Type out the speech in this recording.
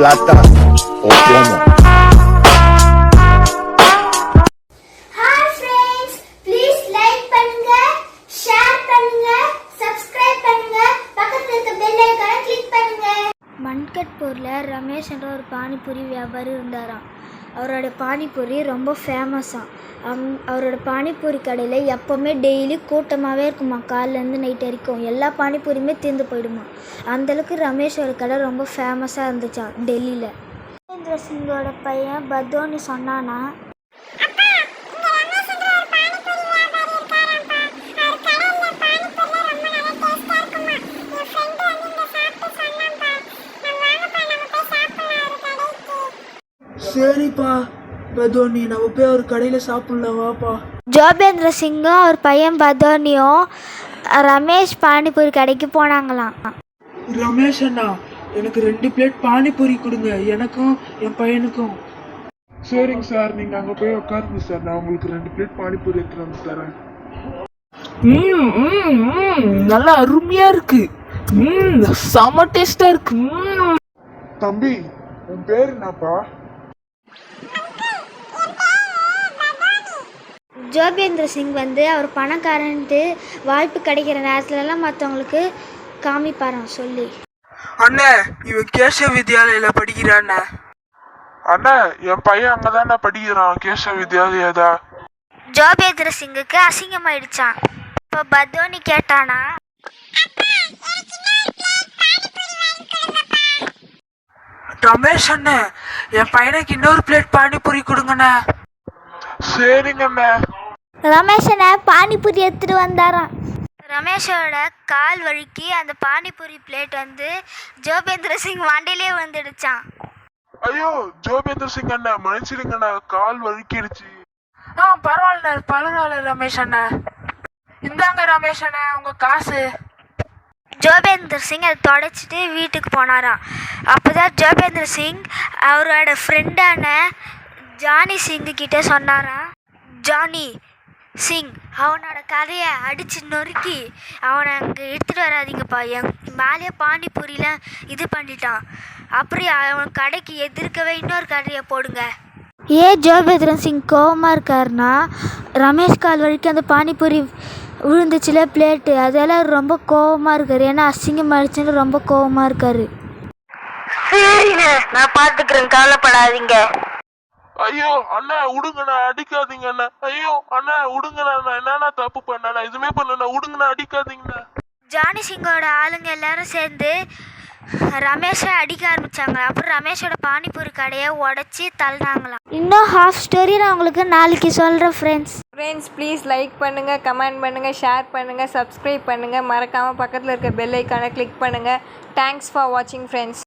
plata o plomo. Hi friends, please like பண்ணுங்க, share பண்ணுங்க, subscribe பண்ணுங்க, பக்கத்துல இருக்க bell icon click பண்ணுங்க. மன்கட்பூர்ல ரமேஷ் என்ற ஒரு பானிபூரி வியாபாரி இருந்தாராம். அவரோட பானிபூரி ரொம்ப ஃபேமஸாக. அவரோட பானிபூரி கடையில் எப்போவுமே டெய்லி கூட்டமாகவே இருக்குமா. காலைலேருந்து நைட் வரைக்கும் எல்லா பானிபூரியுமே தீர்ந்து போயிடுமா. அந்தளவுக்கு ரமேஷோட கடை ரொம்ப ஃபேமஸாக இருந்துச்சான் டெல்லியில். மகேந்திர சிங்கோட பையன் பத்தோனி சொன்னானா, சரிப்பா பதோனி, நம்ம போய் ஒரு கடையில் சாப்பிடலாம் வாப்பா. ஜோபேந்திர சிங்கும் அவர் பையன் பதோனியும் ரமேஷ் பானிபூரி கடைக்கு போனாங்களாம். ரமேஷ் அண்ணா, எனக்கு 2 பிளேட் பானிபூரி கொடுங்க, எனக்கும் என் பையனுக்கும். சரிங்க சார், நீங்க அங்க போய் உட்காருங்க சார், நான் உங்களுக்கு 2 பிளேட் பானிபூரி எடுத்துட்டு வந்து தரேன். நல்லா அருமையா இருக்கு. செம டேஸ்டா இருக்கு. தம்பி, உன் பேர் என்னப்பா? ஜோபேந்திர சிங் அவர் பணக்காரன்ட்டு வாய்ப்பு கிடைக்கிற நேரத்துலலாம் மற்றவங்களுக்கு காமிப்பாராம் சொல்லி. அண்ணே, இவன் கேசவ வித்யாலயில படிக்கிறான். அண்ணா, என் பையன் அங்கதானே படிக்கிறான், கேசவ வித்யாலயா. ஜோபேந்திர சிங்குக்கு அசிங்கமாயிடுச்சான். இப்போ பத்தோனி கேட்டானா, ரமேஷ் அண்ணே, என் பையனுக்கு இன்னொரு பிளேட் பானிபூரி கொடுங்கண்ணே. சரிங்க அண்ணா. ரமேஷனை பானிபூரி எடுத்துட்டு வந்தாராம். ரமேஷோட கால் வழுக்கி அந்த பானிபூரி பிளேட் ஜோபேந்திர சிங் வண்டியிலே வந்துடுச்சான். ஐயோ ஜோபேந்திர சிங் அண்ணா, மன்னிச்சிடுங்க அண்ணா, கால் வழுக்கிடுச்சு. பரவாயில்ல ரமேஷ் அண்ணா. இந்தாங்க ரமேஷ் அண்ணா, உங்க காசு. ஜோபேந்திர சிங் அதை தொடச்சிட்டு வீட்டுக்கு போனாராம். அப்போதான் ஜோபேந்திர சிங் அவரோட ஃப்ரெண்டான ஜானி சிங்கு கிட்ட சொன்னாராம். ஜானி சிங் அவனோட கதையை அடித்து நொறுக்கி அவனை அங்கே எடுத்துகிட்டு வராதிங்கப்பா, என் மேலேயே பானிபூரியில் இது பண்ணிட்டான். அப்புறம் அவன் கடைக்கு எதிர்க்கவே இன்னொரு கடையை போடுங்க. ஜோபேந்திர சிங் கோவமாக இருக்காருன்னா, ரமேஷ் கால் வரைக்கும் அந்த பானிபூரி விழுந்துச்சுல பிளேட்டு, அதெல்லாம் ரொம்ப கோவமாக இருக்காரு. ஏன்னா அசிங்கமாயிடுச்சுன்னு ரொம்ப கோவமாக இருக்காரு. சரிங்க, நான் பார்த்துக்கிறேன், கவலைப்படாதீங்க. ஐயோ அண்ணா விடுங்கண்ணா, அடிக்காதீங்க அண்ணா. ஐயோ அண்ணா விடுங்கண்ணா, நான் என்னண்ணா தப்பு பண்ணேண்ணா, எதுவுமே பண்ணண்ணா, விடுங்கண்ணா, அடிக்காதீங்கண்ணா. ஜானி சிங்கோட ஆளுங்க எல்லாரும் சேர்ந்து ரமேஷை அடிக்க ஆரம்பிச்சாங்க. அப்புறம் ரமேஷோட பானிபூரி கடையை உடச்சி தள்ளினாங்களாம். இன்னும் ஹாஃப் ஸ்டோரி நான் உங்களுக்கு நாளைக்கு சொல்கிறேன் ஃப்ரெண்ட்ஸ். ப்ளீஸ் லைக் பண்ணுங்கள், கமெண்ட் பண்ணுங்கள், ஷேர் பண்ணுங்கள், சப்ஸ்கிரைப் பண்ணுங்கள், மறக்காமல் பக்கத்தில் இருக்க பெல் ஐக்கானை கிளிக் பண்ணுங்கள். தேங்க்ஸ் ஃபார் வாட்சிங் ஃப்ரெண்ட்ஸ்.